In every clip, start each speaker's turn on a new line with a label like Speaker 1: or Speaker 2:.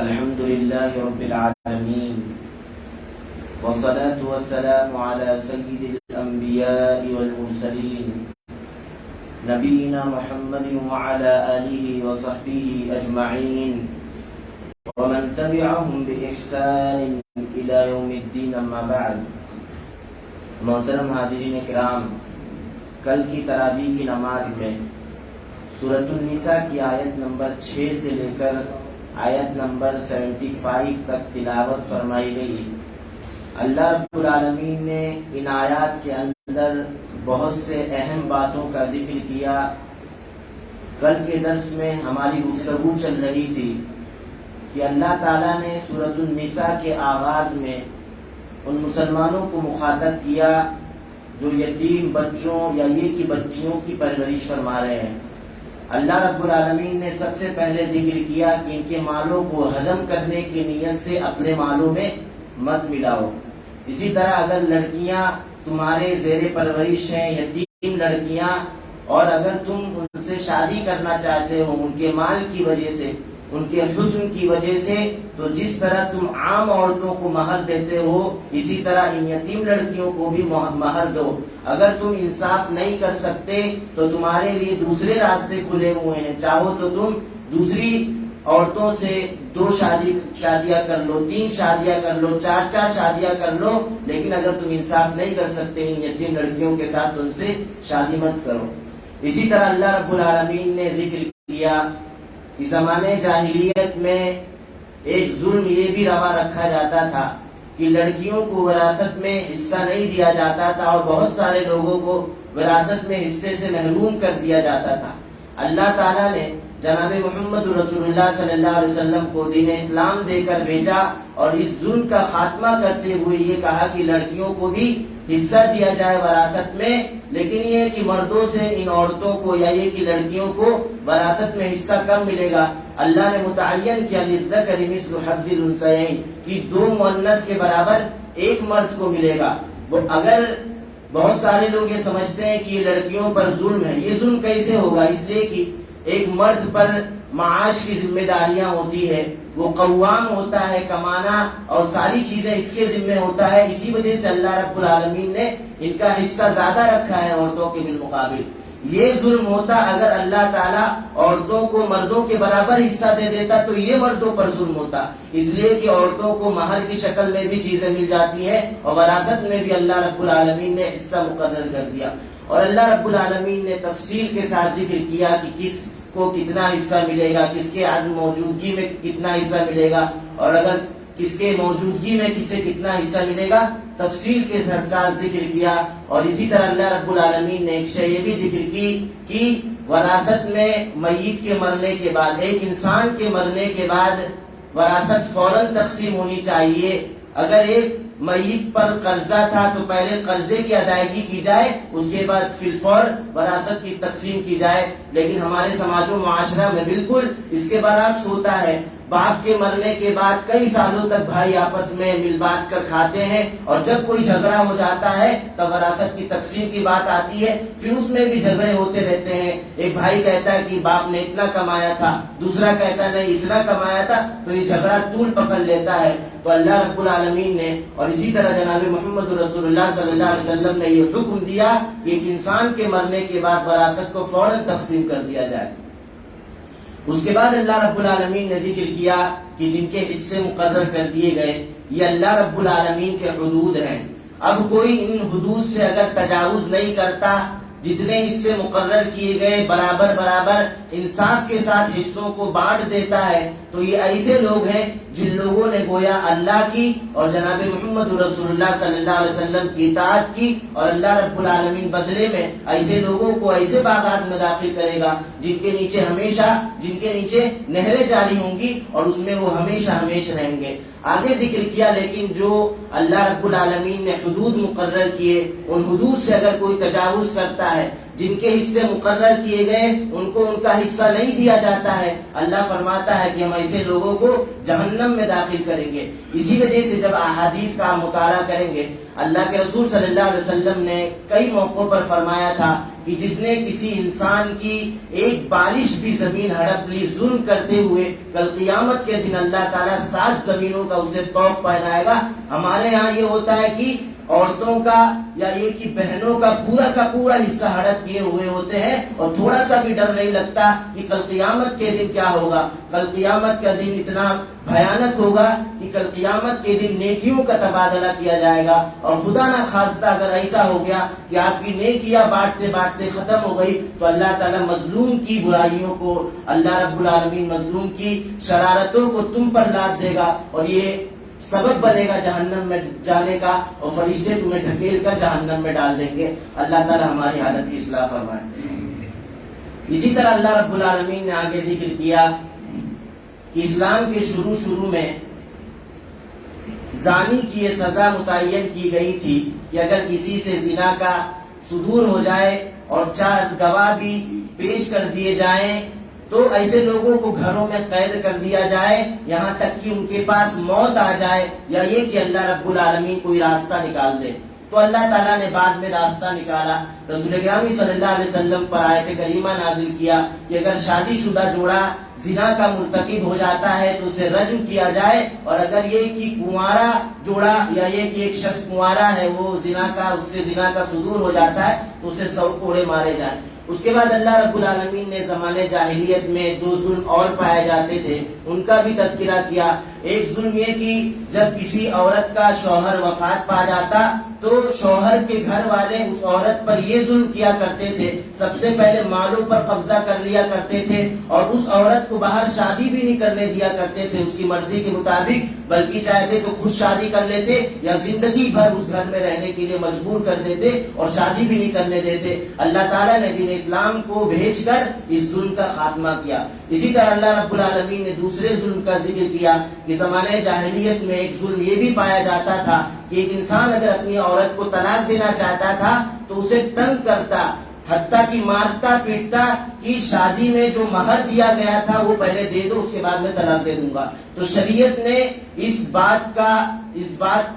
Speaker 1: الحمد لله رب العالمين والصلاة والسلام على سيد الأنبياء والمرسلين نبينا محمد وعلى آله وصحبه أجمعين ومن تبعهم بإحسان إلى يوم الدين أما بعد. محترم حاضرین کرام، کل کی تراویح کی نماز میں سورۃ النساء کی آیت نمبر 6 سے لے کر آیت نمبر 75 تک تلاوت فرمائی گئی. اللہ رب العالمین نے ان آیات کے اندر بہت سے اہم باتوں کا ذکر کیا. کل کے درس میں ہماری گفتگو چل رہی تھی کہ اللہ تعالیٰ نے سورۃ النساء کے آغاز میں ان مسلمانوں کو مخاطب کیا جو یتیم بچوں یا یہ کہ بچیوں کی پرورش فرما رہے ہیں. اللہ رب العالمین نے سب سے پہلے ذکر کیا کہ ان کے مالوں کو ہضم کرنے کی نیت سے اپنے مالوں میں مت ملاؤ. اسی طرح اگر لڑکیاں تمہارے زیر پرورش ہیں، یتیم لڑکیاں، اور اگر تم ان سے شادی کرنا چاہتے ہو ان کے مال کی وجہ سے، ان کے حسن کی وجہ سے، تو جس طرح تم عام عورتوں کو مہر دیتے ہو اسی طرح ان یتیم لڑکیوں کو بھی مہر دو. اگر تم انصاف نہیں کر سکتے تو تمہارے لیے دوسرے راستے کھلے ہوئے ہیں. چاہو تو تم دوسری عورتوں سے 2 شادیاں کر لو، 3 شادیاں کر لو، 4 شادیاں کر لو، لیکن اگر تم انصاف نہیں کر سکتے ان یتیم لڑکیوں کے ساتھ ان سے شادی مت کرو. اسی طرح اللہ رب العالمین نے ذکر کیا کہ زمانے جاہلیت میں ایک ظلم یہ بھی روا رکھا جاتا تھا کہ لڑکیوں کو وراثت میں حصہ نہیں دیا جاتا تھا اور بہت سارے لوگوں کو وراثت میں حصے سے محروم کر دیا جاتا تھا. اللہ تعالیٰ نے جناب محمد رسول اللہ صلی اللہ علیہ وسلم کو دین اسلام دے کر بھیجا اور اس ظلم کا خاتمہ کرتے ہوئے یہ کہا کہ لڑکیوں کو بھی حصہ دیا جائے وراثت میں، لیکن یہ کہ مردوں سے ان عورتوں کو یا یہ کہ لڑکیوں کو وراثت میں حصہ کم ملے گا. اللہ نے متعین کیا للذکر مثل حظ الانثیین کہ 2 مؤنث کے برابر 1 مرد کو ملے گا. اگر بہت سارے لوگ یہ سمجھتے ہیں کہ یہ لڑکیوں پر ظلم ہے، یہ ظلم کیسے ہوگا؟ اس لیے کہ ایک مرد پر معاش کی ذمہ داریاں ہوتی ہے، وہ قوام ہوتا ہے، کمانا اور ساری چیزیں اس کے ذمہ ہوتا ہے. اسی وجہ سے اللہ رب العالمین نے ان کا حصہ زیادہ رکھا ہے عورتوں کے بالمقابل. یہ ظلم ہوتا اگر اللہ تعالیٰ عورتوں کو مردوں کے برابر حصہ دے دیتا تو یہ مردوں پر ظلم ہوتا. اس لیے کہ عورتوں کو مہر کی شکل میں بھی چیزیں مل جاتی ہیں اور وراثت میں بھی اللہ رب العالمین نے حصہ مقرر کر دیا. اور اللہ رب العالمین نے تفصیل کے ساتھ ذکر کیا کہ کس کو کتنا حصہ ملے گا، کس کے عدم موجودگی میں کتنا حصہ ملے گا، اور اگر کس کے موجودگی میں کسے کتنا حصہ ملے گا، تفصیل کے ساتھ ذکر کیا. اور اسی طرح اللہ رب العالمین نے ایک شے یہ بھی ذکر کی کہ وراثت میں میت کے مرنے کے بعد، ایک انسان کے مرنے کے بعد وراثت فوراً تقسیم ہونی چاہیے. اگر ایک میت پر قرضہ تھا تو پہلے قرضے کی ادائیگی کی جائے، اس کے بعد فی الفور وراثت کی تقسیم کی جائے. لیکن ہمارے سماج و معاشرہ میں بالکل اس کے برعکس ہوتا ہے. باپ کے مرنے کے بعد کئی سالوں تک بھائی آپس میں مل بانٹ کر کھاتے ہیں اور جب کوئی جھگڑا ہو جاتا ہے تب وراثت کی تقسیم کی بات آتی ہے، پھر اس میں بھی جھگڑے ہوتے رہتے ہیں. ایک بھائی کہتا ہے کہ باپ نے اتنا کمایا تھا، دوسرا کہتا ہے نہیں اتنا کمایا تھا، تو یہ جھگڑا طول پکڑ لیتا ہے. تو اللہ رب العالمین نے اور اسی طرح جناب محمد رسول اللہ صلی اللہ علیہ وسلم نے یہ حکم دیا کہ ایک انسان کے مرنے کے بعد وراثت کو فوراً تقسیم کر دیا جائے. اس کے بعد اللہ رب العالمین نے ذکر کیا کہ جن کے حصے مقرر کر دیے گئے یہ اللہ رب العالمین کے حدود ہیں. اب کوئی ان حدود سے اگر تجاوز نہیں کرتا، جتنے حصے مقرر کیے گئے برابر انصاف کے ساتھ حصوں کو بانٹ دیتا ہے، تو یہ ایسے لوگ ہیں جن لوگوں نے گویا اللہ کی اور جناب محمد رسول اللہ صلی اللہ علیہ وسلم کی اطاعت کی. اور اللہ رب العالمین بدلے میں ایسے لوگوں کو ایسے باغات میں داخل کرے گا جن کے نیچے نہریں جاری ہوں گی اور اس میں وہ ہمیشہ رہیں گے. آگے ذکر کیا لیکن جو اللہ رب العالمین نے حدود مقرر کیے ان حدود سے اگر کوئی تجاوز کرتا ہے، جن کے حصے مقرر کیے گئے ان کو ان کا حصہ نہیں دیا جاتا ہے، اللہ فرماتا ہے کہ ہم ایسے لوگوں کو جہنم میں داخل کریں گے۔ اسی وجہ سے جب احادیث کا مطالعہ کریں گے، اللہ کے رسول صلی اللہ علیہ وسلم نے کئی موقعوں پر فرمایا تھا کہ جس نے کسی انسان کی ایک بارش بھی زمین ہڑپ لی ظلم کرتے ہوئے، کل قیامت کے دن اللہ تعالیٰ 7 زمینوں کا اسے طوق پہنائے گا۔ ہمارے یہاں یہ ہوتا ہے کہ عورتوں کا یا یہ کہ بہنوں کا پورا حصہ ہڑپ کیے ہوئے ہوتے ہیں اور تھوڑا سا بھی ڈر نہیں لگتا کہ کل قیامت کے دن کیا ہوگا۔ کل قیامت کا دن اتنا بھیانک ہوگا کہ کل قیامت کے دن نیکیوں کا تبادلہ کیا جائے گا، اور خدا نہ خواستہ اگر ایسا ہو گیا کہ آپ کی نیکیاں بانٹتے بانٹتے ختم ہو گئی تو اللہ تعالیٰ مظلوم کی برائیوں کو، اللہ رب العالمین مظلوم کی شرارتوں کو تم پر لاد دے گا، اور یہ سبب بنے گا جہنم میں جانے کا، اور فرشتے تمہیں ڈھکیل کر جہنم میں ڈال دیں گے۔ اللہ تعالیٰ ہماری حالت کی اصلاح فرمائے۔ اسی طرح اللہ رب العالمین نے آگے ذکر کیا کہ اسلام کے شروع میں زانی کی یہ سزا متعین کی گئی تھی کہ اگر کسی سے زنا کا صدور ہو جائے اور 4 گواہ بھی پیش کر دیے جائیں تو ایسے لوگوں کو گھروں میں قید کر دیا جائے یہاں تک کہ ان کے پاس موت آ جائے، یا یہ کہ اللہ رب العالمین کوئی راستہ نکال دے۔ تو اللہ تعالیٰ نے بعد میں راستہ نکالا، رسول گرامی صلی اللہ علیہ وسلم پر آیت کریمہ نازل کیا کہ اگر شادی شدہ جوڑا زنا کا مرتکب ہو جاتا ہے تو اسے رجم کیا جائے، اور اگر یہ کہ کنوارا جوڑا یا یہ کہ ایک شخص کنوارا ہے وہ اس سے زنا کا صدور ہو جاتا ہے تو اسے 100 کوڑے مارے جائیں۔ اس کے بعد اللہ رب العالمین نے زمانے جاہلیت میں 2 ظلم اور پائے جاتے تھے، ان کا بھی تذکرہ کیا۔ ایک ظلم یہ کہ جب کسی عورت کا شوہر وفات پا جاتا تو شوہر کے گھر والے اس عورت پر یہ ظلم کیا کرتے تھے، سب سے پہلے مالوں پر قبضہ کر لیا کرتے تھے، اور اس عورت کو باہر شادی بھی نہیں کرنے دیا کرتے تھے اس کی مرضی کے مطابق، بلکہ چاہتے تو خود شادی کر لیتے یا زندگی بھر اس گھر میں رہنے کے لیے مجبور کر دیتے اور شادی بھی نہیں کرنے دیتے۔ اللہ تعالیٰ نے دین اسلام کو بھیج کر اس ظلم کا خاتمہ کیا۔ اسی طرح اللہ رب العالمین نے دوسرے ظلم کا ذکر کیا کہ زمانے جاہلیت میں ایک ظلم یہ بھی پایا جاتا تھا کہ ایک انسان اگر اپنی عورت کو طلاق دینا چاہتا تھا تو اسے تنگ کرتا، حتیٰ کہ مارتا پیٹتا کہ شادی میں جو مہر دیا گیا تھا وہ پہلے دے دو، اس کے بعد میں طلاق دے دوں گا۔ تو شریعت نے اس بات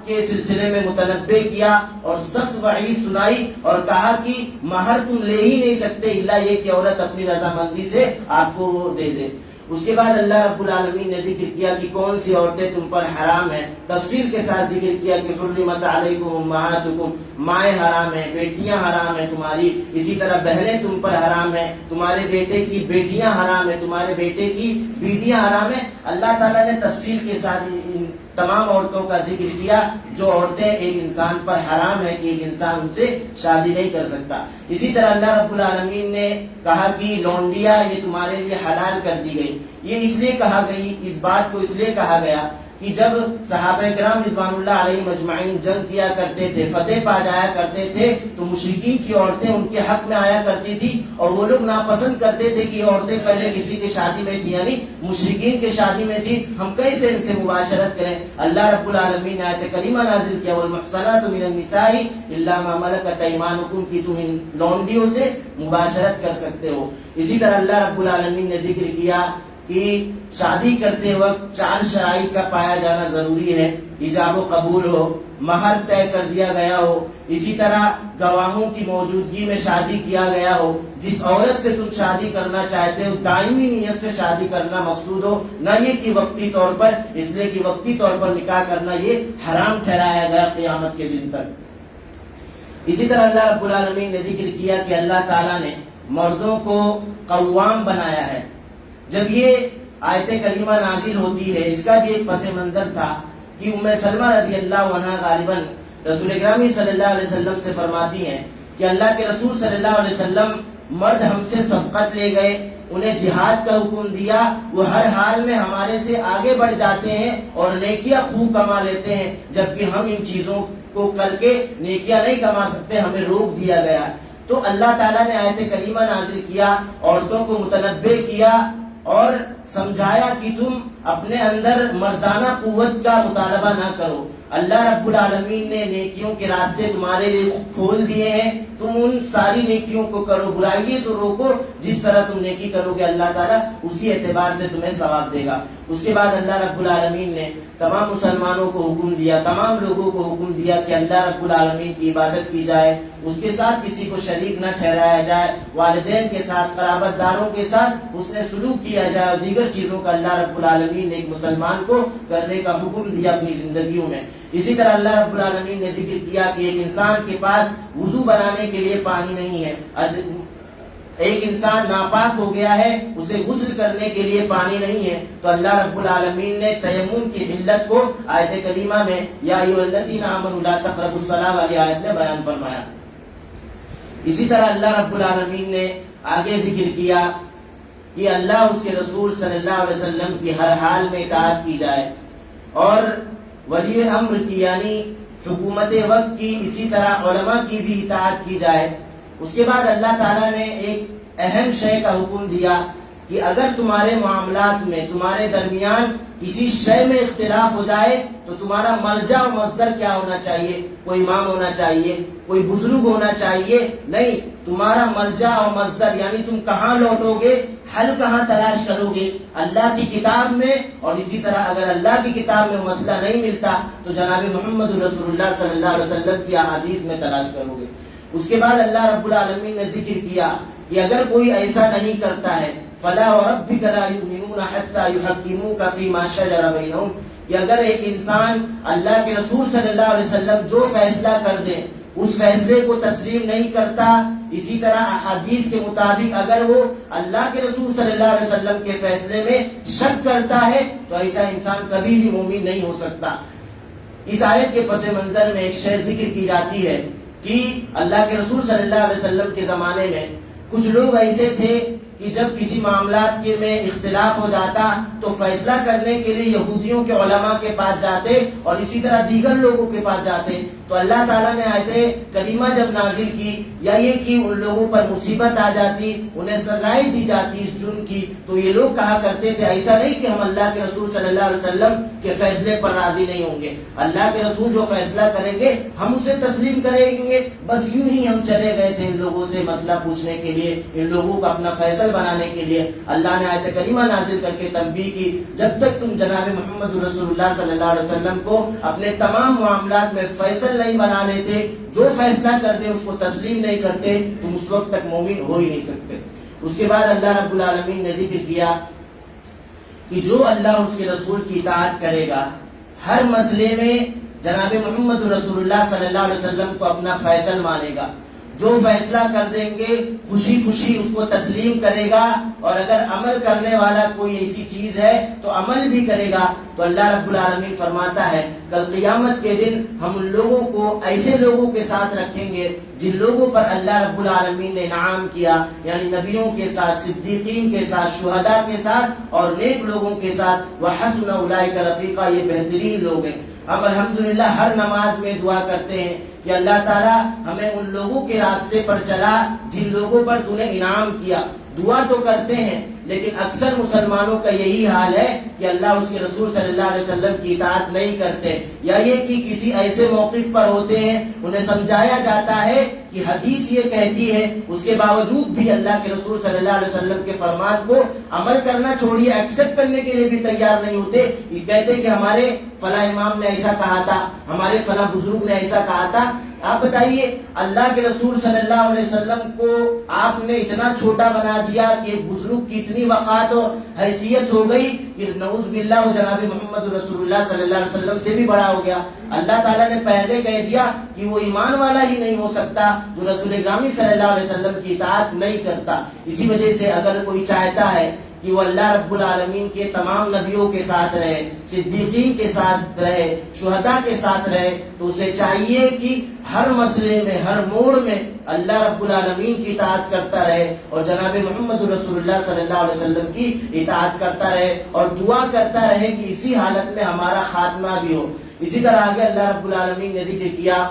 Speaker 1: کے سلسلے میں متنبہ کیا اور سخت وعید سنائی اور کہا کہ مہر تم لے ہی نہیں سکتے الا یہ کہ عورت اپنی رضامندی سے آپ کو وہ دے دے۔ اس کے بعد اللہ رب العالمین نے ذکر کیا کہ کون سی عورتیں تم پر حرام ہیں، تفصیل کے ساتھ ذکر کیا کہ حرمت علیکم امہاتکم، مائیں حرام ہیں، بیٹیاں حرام ہیں تمہاری، اسی طرح بہنیں تم پر حرام ہیں، تمہارے بیٹے کی بیٹیاں حرام ہیں، تمہارے بیٹے کی بیویاں حرام ہیں۔ اللہ تعالیٰ نے تفصیل کے ساتھ ان تمام عورتوں کا ذکر کیا جو عورتیں ایک انسان پر حرام ہے کہ ایک انسان ان سے شادی نہیں کر سکتا۔ اسی طرح اللہ رب العالمین نے کہا کہ لونڈیا یہ تمہارے لیے حلال کر دی گئی۔ یہ اس لیے کہا گئی، اس بات کو اس لیے کہا گیا کہ جب صحابہ کرام رضوان اللہ علیہم اجمعین جنگ کیا کرتے تھے، فتح پا جایا کرتے تھے، تو مشرکین کی عورتیں ان کے حق میں آیا کرتی تھی اور وہ لوگ ناپسند کرتے تھے کہ یہ عورتیں پہلے کسی کی شادی میں تھی، یعنی مشرکین کی شادی میں تھی، ہم کیسے ان سے مباشرت کریں۔ اللہ رب العالمین نے آیت کریمہ نازل کیا والمحصنات من النساء الا ما ملکت ایمانکم، کہ تم ان لونڈیوں سے مباشرت کر سکتے ہو۔ اسی طرح اللہ رب العالمین نے ذکر کیا کہ شادی کرتے وقت 4 شرائط کا پایا جانا ضروری ہے، ایجاب و قبول ہو، مہر طے کر دیا گیا ہو، اسی طرح گواہوں کی موجودگی میں شادی کیا گیا ہو، جس عورت سے تم شادی کرنا چاہتے ہو دائمی نیت سے شادی کرنا مقصود ہو، نہ یہ کہ وقتی طور پر، اس لیے کہ وقتی طور پر نکاح کرنا یہ حرام ٹھہرایا گیا قیامت کے دن تک۔ اسی طرح اللہ رب العالمین نے ذکر کیا کہ اللہ تعالیٰ نے مردوں کو قوام بنایا ہے۔ جب یہ آیت کریمہ نازل ہوتی ہے اس کا بھی ایک پس منظر تھا کہ ام سلمہ رضی اللہ عنہا غالباً رسول اکرم صلی اللہ علیہ وسلم سے فرماتی ہیں کہ اللہ کے رسول صلی اللہ علیہ وسلم مرد ہم سے سبقت لے گئے، انہیں جہاد کا حکم دیا، وہ ہر حال میں ہمارے سے آگے بڑھ جاتے ہیں اور نیکیاں خوب کما لیتے ہیں، جبکہ ہم ان چیزوں کو کر کے نیکیاں نہیں کما سکتے، ہمیں روک دیا گیا۔ تو اللہ تعالیٰ نے آیت کریمہ نازل کیا، عورتوں کو متنبہ کیا اور سمجھایا کہ تم اپنے اندر مردانہ قوت کا مطالبہ نہ کرو. اللہ رب العالمین نے نیکیوں کے راستے تمہارے لیے کھول دیے ہیں, تم ان ساری نیکیوں کو کرو, برائیوں سے روکو. جس طرح تم نیکی کرو گے اللہ تعالیٰ اسی اعتبار سے تمہیں ثواب دے گا. اس کے بعد اللہ رب العالمین نے تمام مسلمانوں کو حکم دیا, تمام لوگوں کو حکم دیا کہ اللہ رب العالمین کی عبادت کی جائے, اس کے ساتھ کسی کو شریک نہ ٹھہرایا جائے, والدین کے ساتھ, قرابت داروں کے ساتھ حسن سلوک کیا جائے, اور دیگر چیزوں کا اللہ رب العالمین نے ایک مسلمان کو کرنے کا حکم دیا اپنی زندگیوں میں. اسی طرح اللہ رب العالمین نے ذکر کیا کہ ایک انسان کے پاس وضو بنانے کے لیے پانی نہیں ہے, ایک انسان ناپاک ہو گیا ہے, اسے غسل کرنے کے لیے پانی نہیں ہے, تو اللہ رب العالمین نے تیمم کی علت کو آیت کریمہ میں یا ایھا الذین آمنوا لا تقربوا الصلاۃ والی آیت میں بیان فرمایا. اسی طرح اللہ رب العالمین نے آگے ذکر کیا کہ اللہ اس کے رسول صلی اللہ علیہ وسلم کی ہر حال میں اطاعت کی جائے, اور ولی امر کی یعنی حکومت وقت کی, اسی طرح علماء کی بھی اطاعت کی جائے. اس کے بعد اللہ تعالیٰ نے ایک اہم شے کا حکم دیا کہ اگر تمہارے معاملات میں, تمہارے درمیان کسی شے میں اختلاف ہو جائے تو تمہارا مرجع و مصدر کیا ہونا چاہیے؟ کوئی امام ہونا چاہیے, کوئی بزرگ ہونا چاہیے؟ نہیں, تمہارا مرجع و مصدر یعنی تم کہاں لوٹو گے, حل کہاں تلاش کرو گے؟ اللہ کی کتاب میں. اور اسی طرح اگر اللہ کی کتاب میں مسئلہ نہیں ملتا تو جناب محمد رسول اللہ صلی اللہ علیہ وسلم کی احادیث میں تلاش کرو گے. اس کے بعد اللہ رب العالمین نے ذکر کیا کہ اگر کوئی ایسا نہیں کرتا ہے فلا وربک لا یؤمنون حتی یحکموک فیما شجر بینہم, کہ اگر ایک انسان اللہ کے رسول صلی اللہ علیہ وسلم جو فیصلہ کر دیں اس فیصلے کو تسلیم نہیں کرتا, اسی طرح احادیث کے مطابق اگر وہ اللہ کے رسول صلی اللہ علیہ وسلم کے فیصلے میں شک کرتا ہے تو ایسا انسان کبھی بھی مومن نہیں ہو سکتا. اس آیت کے پس منظر میں ایک شے ذکر کی جاتی ہے کہ اللہ کے رسول صلی اللہ علیہ وسلم کے زمانے میں کچھ لوگ ایسے تھے کہ جب کسی معاملات کے میں اختلاف ہو جاتا تو فیصلہ کرنے کے لیے یہودیوں کے علماء کے پاس جاتے اور اسی طرح دیگر لوگوں کے پاس جاتے. تو اللہ تعالیٰ نے آیت کریمہ جب نازل کی یا یہ کہ ان لوگوں پر مصیبت آ جاتی, انہیں سزائیں دی جاتی اس جرم کی, تو یہ لوگ کہا کرتے تھے ایسا نہیں کہ ہم اللہ کے رسول صلی اللہ علیہ وسلم کے فیصلے پر راضی نہیں ہوں گے, اللہ کے رسول جو فیصلہ کریں گے ہم اسے تسلیم کریں گے. بس یوں ہی ہم چلے گئے تھے ان لوگوں سے مسئلہ پوچھنے کے لیے, ان لوگوں کو اپنا فیصل بنانے کے لیے. اللہ نے آیت کریمہ نازل کر کے تنبیہ کی, جب تک تم جناب محمد رسول اللہ صلی اللہ علیہ وسلم کو اپنے تمام معاملات میں فیصل نہیں بنا لیتے, جو فیصلہ کرتے اس کو تسلیم نہیں کرتے, تم اس وقت تک مومن ہو ہی نہیں سکتے. اس کے بعد اللہ رب العالمین نے ذکر کیا کہ جو اللہ اس کے رسول کی اطاعت کرے گا, ہر مسئلے میں جناب محمد رسول اللہ صلی اللہ علیہ وسلم کو اپنا فیصل مانے گا, جو فیصلہ کر دیں گے خوشی خوشی اس کو تسلیم کرے گا, اور اگر عمل کرنے والا کوئی ایسی چیز ہے تو عمل بھی کرے گا. تو اللہ رب العالمین فرماتا ہے کل قیامت کے دن ہم ان لوگوں کو ایسے لوگوں کے ساتھ رکھیں گے جن لوگوں پر اللہ رب العالمین نے انعام کیا, یعنی نبیوں کے ساتھ, صدیقین کے ساتھ, شہداء کے ساتھ اور نیک لوگوں کے ساتھ. وحسن اولئک رفیقا, یہ بہترین لوگ ہیں. ہم الحمدللہ ہر نماز میں دعا کرتے ہیں کہ اللہ تعالیٰ ہمیں ان لوگوں کے راستے پر چلا جن لوگوں پر تو نے انعام کیا. دعا تو کرتے ہیں لیکن اکثر مسلمانوں کا یہی حال ہے کہ اللہ اس کے رسول صلی اللہ علیہ وسلم کی اطاعت نہیں کرتے, یا یہ کہ کسی ایسے موقف پر ہوتے ہیں انہیں سمجھایا جاتا ہے کہ حدیث یہ کہتی ہے, اس کے باوجود بھی اللہ کے رسول صلی اللہ علیہ وسلم کے فرمان کو عمل کرنا چھوڑیے, ایکسپٹ کرنے کے لیے بھی تیار نہیں ہوتے. یہ کہتے کہ ہمارے فلاں امام نے ایسا کہا تھا, ہمارے فلاں بزرگ نے ایسا کہا تھا. آپ بتائیے اللہ کے رسول صلی اللہ علیہ وسلم کو آپ نے اتنا چھوٹا بنا دیا کہ ایک بزرگ کی اتنی وقار اور حیثیت ہو گئی کہ نعوذ باللہ وہ جناب محمد رسول اللہ صلی اللہ علیہ وسلم سے بھی بڑا ہو گیا. اللہ تعالیٰ نے پہلے کہہ دیا کہ وہ ایمان والا ہی نہیں ہو سکتا جو رسول گرامی صلی اللہ علیہ وسلم کی اطاعت نہیں کرتا. اسی وجہ سے اگر کوئی چاہتا ہے کہ وہ اللہ رب العالمین کے تمام نبیوں کے ساتھ رہے, صدیقین کے ساتھ رہے, شہداء کے ساتھ رہے, تو اسے چاہیے کہ ہر مسئلے میں, ہر موڑ میں اللہ رب العالمین کی اطاعت کرتا رہے اور جناب محمد رسول اللہ صلی اللہ علیہ وسلم کی اطاعت کرتا رہے اور دعا کرتا رہے کہ اسی حالت میں ہمارا خاتمہ بھی ہو. اسی طرح آگے اللہ رب العالمین نے ذکر کیا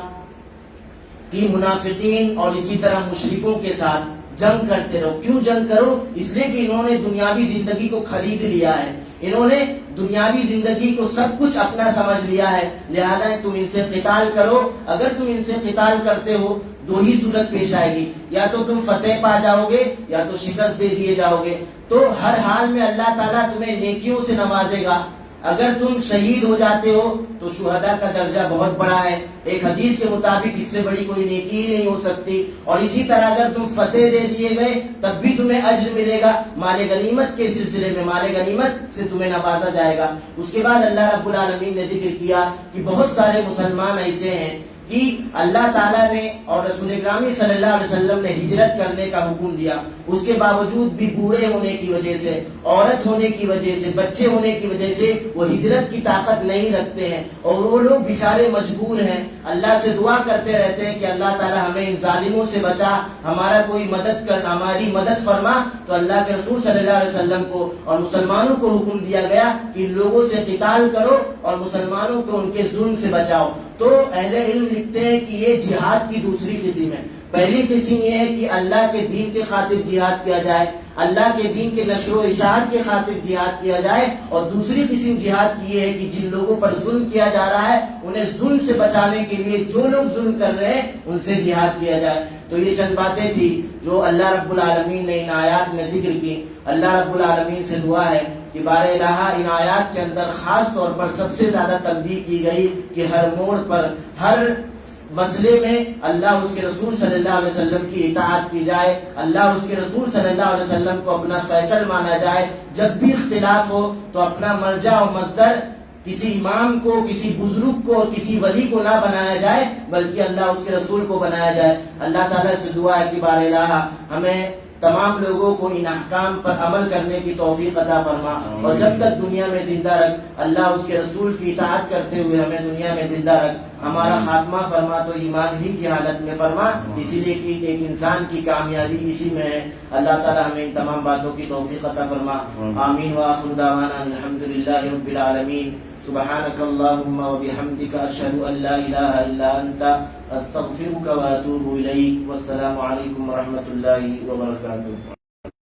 Speaker 1: کہ منافقین اور اسی طرح مشرکوں کے ساتھ جنگ کرتے رہو. کیوں جنگ کرو؟ اس لیے کہ انہوں نے دنیاوی زندگی کو خرید لیا ہے, انہوں نے دنیاوی زندگی کو سب کچھ اپنا سمجھ لیا ہے, لہذا تم ان سے قتال کرو. اگر تم ان سے قتال کرتے ہو دو ہی صورت پیش آئے گی, یا تو تم فتح پا جاؤ گے یا تو شکست دے دیے جاؤ گے. تو ہر حال میں اللہ تعالیٰ تمہیں نیکیوں سے نوازے گا. اگر تم شہید ہو جاتے ہو تو شہداء کا درجہ بہت بڑا ہے, ایک حدیث کے مطابق اس سے بڑی کوئی نیکی ہی نہیں ہو سکتی. اور اسی طرح اگر تم فتح دے دیے گئے تب بھی تمہیں اجر ملے گا, مال غنیمت کے سلسلے میں مال غنیمت سے تمہیں نوازا جائے گا. اس کے بعد اللہ رب العالمین نے ذکر کیا کہ بہت سارے مسلمان ایسے ہیں کہ اللہ تعالیٰ نے اور رسول گرامی صلی اللہ علیہ وسلم نے ہجرت کرنے کا حکم دیا, اس کے باوجود بھی بوڑھے ہونے کی وجہ سے, عورت ہونے کی وجہ سے, بچے ہونے کی وجہ سے وہ ہجرت کی طاقت نہیں رکھتے ہیں, اور وہ لوگ بیچارے مجبور ہیں. اللہ سے دعا کرتے رہتے ہیں کہ اللہ تعالیٰ ہمیں ان ظالموں سے بچا, ہمارا کوئی مدد کر, ہماری مدد فرما. تو اللہ کے رسول صلی اللہ علیہ وسلم کو اور مسلمانوں کو حکم دیا گیا کہ ان لوگوں سے قتال کرو اور مسلمانوں کو ان کے ظلم سے بچاؤ. تو اہل علم لکھتے ہیں کہ یہ جہاد کی دوسری قسم ہے. پہلی قسم یہ ہے کہ اللہ کے دین کے خاطر جہاد کیا جائے, اللہ کے دین کے نشر و اشاعت کے خاطر جہاد کیا جائے. اور دوسری قسم جہاد کی یہ ہے کہ جن لوگوں پر ظلم کیا جا رہا ہے انہیں ظلم سے بچانے کے لیے جو لوگ ظلم کر رہے ہیں ان سے جہاد کیا جائے. تو یہ چند باتیں تھی جو اللہ رب العالمین نے ان آیات میں ذکر کی. اللہ رب العالمین سے دعا ہے کہ بار الہ ان آیات کے اندر خاص طور پر سب سے زیادہ تنبیہ کی گئی کہ ہر موڑ پر, ہر مسئلے میں اللہ اس کے رسول صلی اللہ علیہ وسلم کی اطاعت کی جائے, اللہ اس کے رسول صلی اللہ علیہ وسلم کو اپنا فیصل مانا جائے. جب بھی اختلاف ہو تو اپنا مرجع و مصدر کسی امام کو, کسی بزرگ کو, کسی ولی کو نہ بنایا جائے بلکہ اللہ اس کے رسول کو بنایا جائے. اللہ تعالیٰ سے دعا ہے کہ بار الہ ہمیں تمام لوگوں کو ان احکام پر عمل کرنے کی توفیق عطا فرما, اور جب تک دنیا میں زندہ رکھ اللہ اس کے رسول کی اطاعت کرتے ہوئے ہمیں دنیا میں زندہ رکھ. ہمارا خاتمہ فرما تو ایمان ہی کی حالت میں فرما, اسی لیے کہ ایک انسان کی کامیابی اسی میں ہے. اللہ تعالی ہمیں ان تمام باتوں کی توفیق عطا فرما. آمین. وآخر دعوانا الحمدللہ رب العالمین. سبحانك اللهم وبحمدك أشهد أن لا إله إلا أنت أستغفرك وأتوب إليك. والسلام عليكم ورحمة الله وبركاته.